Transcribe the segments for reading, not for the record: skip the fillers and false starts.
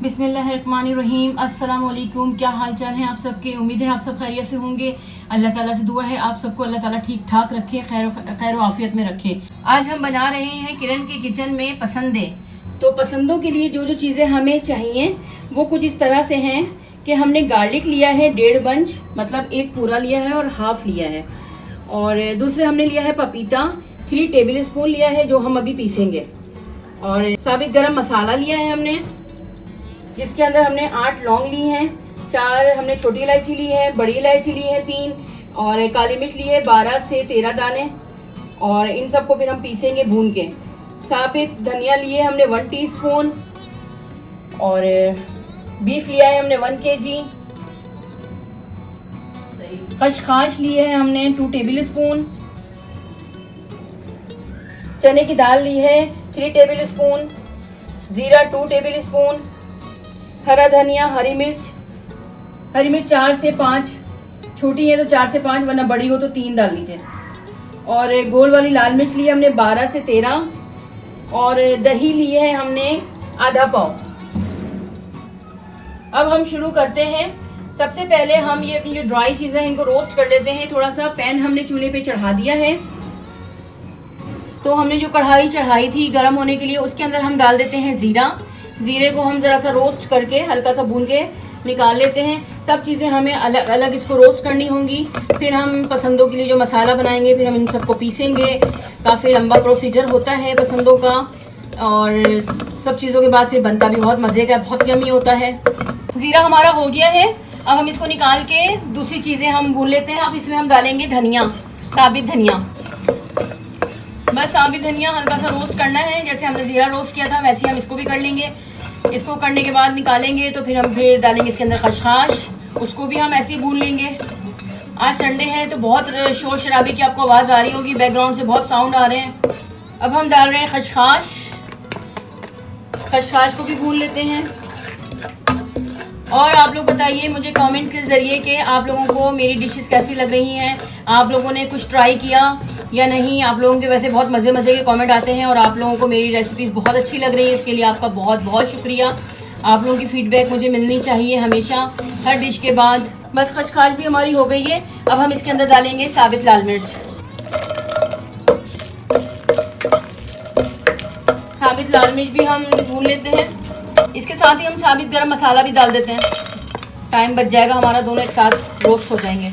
बिस्मिल्लाहिर्रहमानिर्रहीम। अस्सलाम वालेकुम। क्या हाल चाल है आप सबके? उम्मीद है आप सब खैरियत से होंगे। अल्लाह ताला से दुआ है आप सबको अल्लाह ताला ठीक ठाक रखे, खैर व आफियत में रखे। आज हम बना रहे हैं किरण के किचन में पसंदें। तो पसंदों के लिए जो जो चीज़ें हमें चाहिए वो कुछ इस तरह से हैं कि हमने गार्लिक लिया है 1.5 बंच, मतलब एक पूरा लिया है और हाफ लिया है। और दूसरे हमने लिया है पपीता 3 टेबल स्पून लिया है जो हम अभी पीसेंगे। और साबित गरम मसाला लिया है हमने, जिसके अंदर हमने 8 लौंग ली हैं, 4 हमने छोटी इलायची ली है, बड़ी इलायची ली है 3, और काली मिर्च ली है 12 से 13 दाने। और इन सबको फिर हम पीसेंगे भून के। साबित धनिया लिए हमने 1 टीस्पून, और बीफ लिया है हमने 1 kg। खसखस लिए है हमने 2 टेबल स्पून। चने की दाल ली है 3 टेबल स्पून। जीरा 2 टेबल स्पून। हरा धनिया, हरी मिर्च 4 से 5, छोटी है तो 4 से 5, वरना बड़ी हो तो 3 डाल लीजिए। और गोल वाली लाल मिर्च ली है हमने 12 से 13। और दही ली है हमने आधा पाव। अब हम शुरू करते हैं। सबसे पहले हम ये अपनी जो ड्राई चीजें हैं इनको रोस्ट कर लेते हैं। थोड़ा सा पैन हमने चूल्हे पे चढ़ा दिया है। तो हमने जो कढ़ाई चढ़ाई थी गर्म होने के लिए, उसके अंदर हम डाल देते हैं जीरा। जीरे को हम ज़रा सा रोस्ट करके हल्का सा भून के निकाल लेते हैं। सब चीज़ें हमें अलग अलग इसको रोस्ट करनी होंगी। फिर हम पसंदों के लिए जो मसाला बनाएंगे, फिर हम इन सबको पीसेंगे। काफ़ी लंबा प्रोसीजर होता है पसंदों का, और सब चीज़ों के बाद फिर बनता भी बहुत मज़े का, बहुत यम्मी होता है। ज़ीरा हमारा हो गया है। अब हम इसको निकाल के दूसरी चीज़ें हम भून लेते हैं। अब इसमें हम डालेंगे धनिया, साबित धनिया। बस साबित धनिया हल्का सा रोस्ट करना है, जैसे हमने ज़ीरा रोस्ट किया था वैसे हम इसको भी कर लेंगे। इसको करने के बाद निकालेंगे तो फिर हम फिर डालेंगे इसके अंदर खसखस, उसको भी हम ऐसे ही भून लेंगे। आज संडे है तो बहुत शोर शराबे की आपको आवाज़ आ रही होगी, बैकग्राउंड से बहुत साउंड आ रहे हैं। अब हम डाल रहे हैं खसखस को भी भून लेते हैं। और आप लोग बताइए मुझे कमेंट के ज़रिए कि आप लोगों को मेरी डिशेस कैसी लग रही हैं, आप लोगों ने कुछ ट्राई किया या नहीं। आप लोगों के वैसे बहुत मज़े के कमेंट आते हैं और आप लोगों को मेरी रेसिपीज़ बहुत अच्छी लग रही है, इसके लिए आपका बहुत बहुत शुक्रिया। आप लोगों की फ़ीडबैक मुझे मिलनी चाहिए हमेशा हर डिश के बाद। बस खसखस भी हमारी हो गई है। अब हम इसके अंदर डालेंगे साबित लाल मिर्च। साबित लाल मिर्च भी हम भून लेते हैं। इसके साथ ही हम साबित गरम मसाला भी डाल देते हैं। टाइम बच जाएगा हमारा, दोनों एक साथ रोस्ट हो जाएंगे।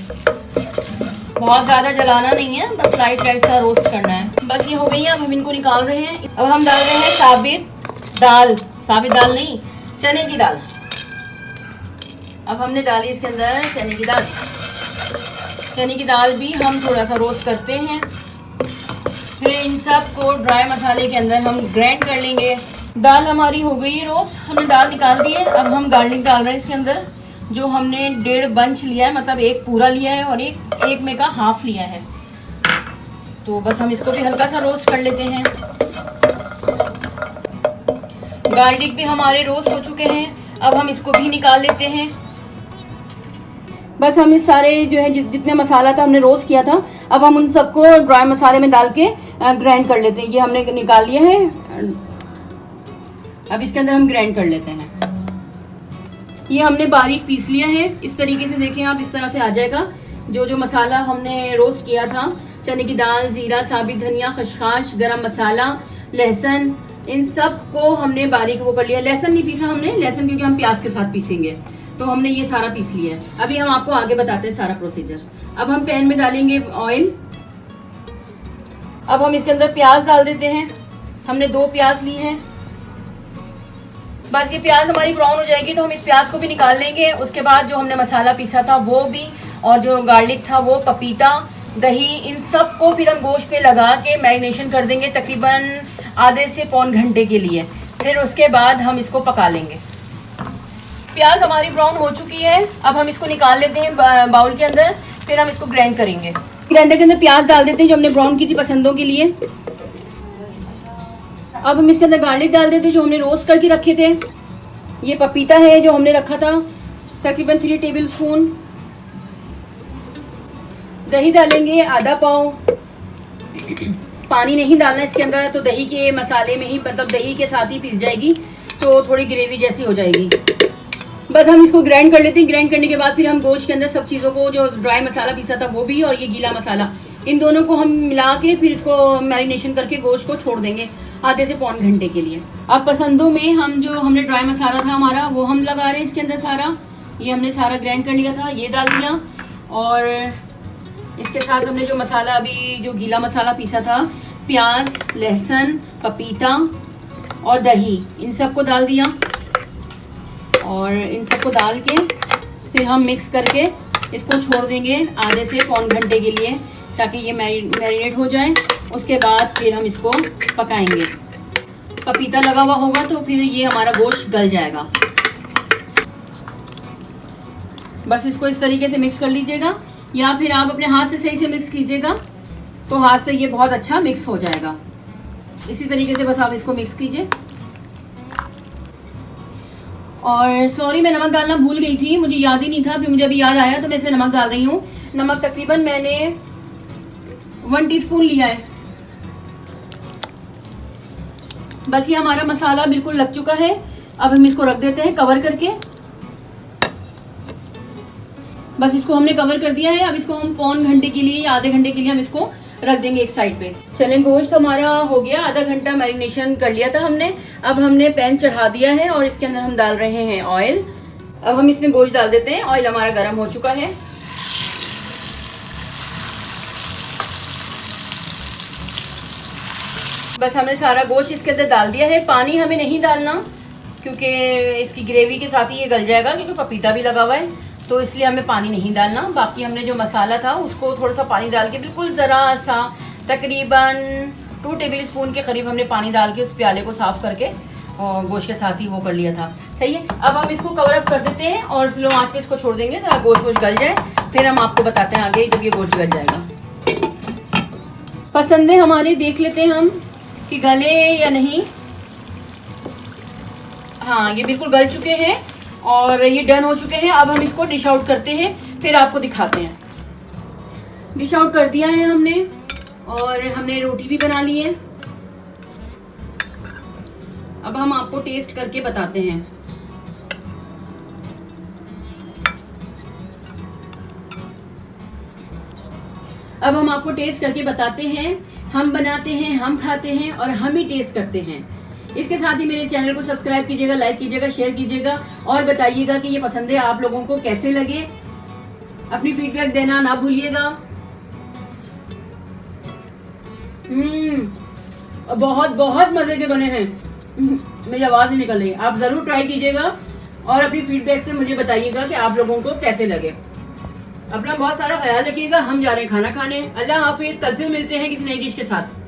बहुत ज़्यादा जलाना नहीं है, बस लाइट सा रोस्ट करना है। बस ये हो गई है। अब हम इनको निकाल रहे हैं। अब हम डाल रहे हैं साबित दाल नहीं, चने की दाल। अब हमने डाली इसके अंदर चने की दाल। चने की दाल भी हम थोड़ा सा रोस्ट करते हैं। फिर इन सब को ड्राई मसाले के अंदर हम ग्राइंड कर लेंगे। दाल हमारी हो गई है रोस्ट, हमने दाल निकाल दी है। अब हम गार्लिक डाल रहे हैं इसके अंदर, जो हमने 1.5 बंच लिया है, मतलब एक पूरा लिया है और एक में का हाफ लिया है। तो बस हम इसको भी हल्का सा रोस्ट कर लेते हैं। गार्लिक भी हमारे रोस्ट हो चुके हैं। अब हम इसको भी निकाल लेते हैं। बस हम इस सारे जो है जितने मसाला था हमने रोस्ट किया था, अब हम उन सबको ड्राई मसाले में डाल के ग्राइंड कर लेते हैं। ये हमने निकाल लिया है। अब इसके अंदर हम ग्राइंड कर लेते हैं। ये हमने बारीक पीस लिया है। इस तरीके से देखें आप, इस तरह से आ जाएगा। जो जो मसाला हमने रोस्ट किया था, चने की दाल, जीरा, साबित धनिया, खसखस, गरम मसाला, लहसुन, इन सब को हमने बारीक वो कर लिया। लहसुन नहीं पीसा हमने, लहसुन क्योंकि हम प्याज के साथ पीसेंगे, तो हमने ये सारा पीस लिया है। अभी हम आपको आगे बताते हैं सारा प्रोसीजर। अब हम पैन में डालेंगे ऑयल। अब हम इसके अंदर प्याज डाल देते हैं। हमने 2 प्याज ली हैं। बस ये प्याज हमारी ब्राउन हो जाएगी तो हम इस प्याज को भी निकाल लेंगे। उसके बाद जो हमने मसाला पीसा था वो भी, और जो गार्लिक था वो, पपीता, दही, इन सब को फिर हम गोश्त पे लगा के मैरिनेशन कर देंगे तकरीबन आधे से पौन घंटे के लिए। फिर उसके बाद हम इसको पका लेंगे। प्याज हमारी ब्राउन हो चुकी है। अब हम इसको निकाल लेते हैं बाउल के अंदर। फिर हम इसको ग्राइंड करेंगे। ग्राइंडर के अंदर प्याज डाल देते हैं जो हमने ब्राउन की थी पसंदों के लिए। अब हम इसके अंदर गार्लिक डाल देते हैं जो हमने रोस्ट करके रखे थे। ये पपीता है जो हमने रखा था, तकरीबन 3 टेबल स्पून। दही डालेंगे आधा पाव। पानी नहीं डालना इसके अंदर, तो दही के मसाले में ही, मतलब दही के साथ ही पीस जाएगी। तो थोड़ी ग्रेवी जैसी हो जाएगी। बस हम इसको ग्राइंड कर लेते हैं। ग्राइंड करने के बाद फिर हम गोश्त के अंदर सब चीज़ों को, जो ड्राई मसाला पीसा था वो भी और ये गीला मसाला, इन दोनों को हम मिला के फिर इसको मैरिनेशन करके गोश्त को छोड़ देंगे आधे से पौन घंटे के लिए। अब पसंदों में हम जो हमने ड्राई मसाला था हमारा वो हम लगा रहे हैं इसके अंदर सारा। ये हमने सारा ग्राइंड कर लिया था, ये डाल दिया। और इसके साथ हमने जो मसाला अभी जो गीला मसाला पीसा था, प्याज, लहसुन, पपीता और दही, इन सबको डाल दिया। और इन सबको डाल के फिर हम मिक्स करके इसको छोड़ देंगे आधे से पौन घंटे के लिए, ताकि ये मैरिनेट हो जाए। उसके बाद फिर हम इसको पकाएंगे। पपीता लगा हुआ होगा तो फिर ये हमारा गोश्त गल जाएगा। बस इसको इस तरीके से मिक्स कर लीजिएगा, या फिर आप अपने हाथ से सही से मिक्स कीजिएगा तो हाथ से ये बहुत अच्छा मिक्स हो जाएगा। इसी तरीके से बस आप इसको मिक्स कीजिए। और सॉरी, मैं नमक डालना भूल गई थी, मुझे याद ही नहीं था, फिर मुझे अभी याद आया तो मैं इसमें नमक डाल रही हूँ। नमक तकरीबन मैंने 1 टीस्पून लिया है। बस ये हमारा मसाला बिल्कुल लग चुका है। अब हम इसको रख देते हैं कवर करके। बस इसको हमने कवर कर दिया है। अब इसको हम पौन घंटे के लिए या आधे घंटे के लिए हम इसको रख देंगे एक साइड पे। चलें, गोश्त हमारा हो गया, आधा घंटा मैरिनेशन कर लिया था हमने। अब हमने पैन चढ़ा दिया है और इसके अंदर हम डाल रहे हैं ऑयल। अब हम इसमें गोश्त डाल देते हैं। ऑयल हमारा गर्म हो चुका है। बस हमने सारा गोश्त इसके अंदर डाल दिया है। पानी हमें नहीं डालना क्योंकि इसकी ग्रेवी के साथ ही ये गल जाएगा, क्योंकि पपीता भी लगा हुआ है, तो इसलिए हमें पानी नहीं डालना। बाकी हमने जो मसाला था उसको थोड़ा सा पानी डाल के, बिल्कुल ज़रा सा, तकरीबन 2 टेबल स्पून के करीब हमने पानी डाल के उस प्याले को साफ़ करके और गोश्त के साथ ही वो कर लिया था। सही है। अब हम इसको कवर अप कर देते हैं और स्लो आंच पे इसको छोड़ देंगे ताकि गोश्त गल जाए। फिर हम आपको बताते हैं आगे जब ये गोश्त गल जाएगा। पसंदें हमारे देख लेते हैं हम कि गले या नहीं। हाँ, ये बिल्कुल गल चुके हैं और ये डन हो चुके हैं। अब हम इसको डिश आउट करते हैं, फिर आपको दिखाते हैं। डिश आउट कर दिया है हमने और हमने रोटी भी बना ली है। अब हम आपको टेस्ट करके बताते हैं। अब हम आपको टेस्ट करके बताते हैं। हम बनाते हैं, हम खाते हैं और हम ही टेस्ट करते हैं। इसके साथ ही मेरे चैनल को सब्सक्राइब कीजिएगा, लाइक कीजिएगा, शेयर कीजिएगा और बताइएगा कि ये पसंदें आप लोगों को कैसे लगे। अपनी फीडबैक देना ना भूलिएगा। बहुत बहुत मजे के बने हैं। मेरी आवाज नहीं निकल रही। आप जरूर ट्राई कीजिएगा और अपनी फीडबैक से मुझे बताइएगा कि आप लोगों को कैसे लगे। अपना बहुत सारा ख्याल रखिएगा। हम जा रहे हैं खाना खाने। अल्लाह हाफिज। कल फिर मिलते हैं किसी नई डिश के साथ।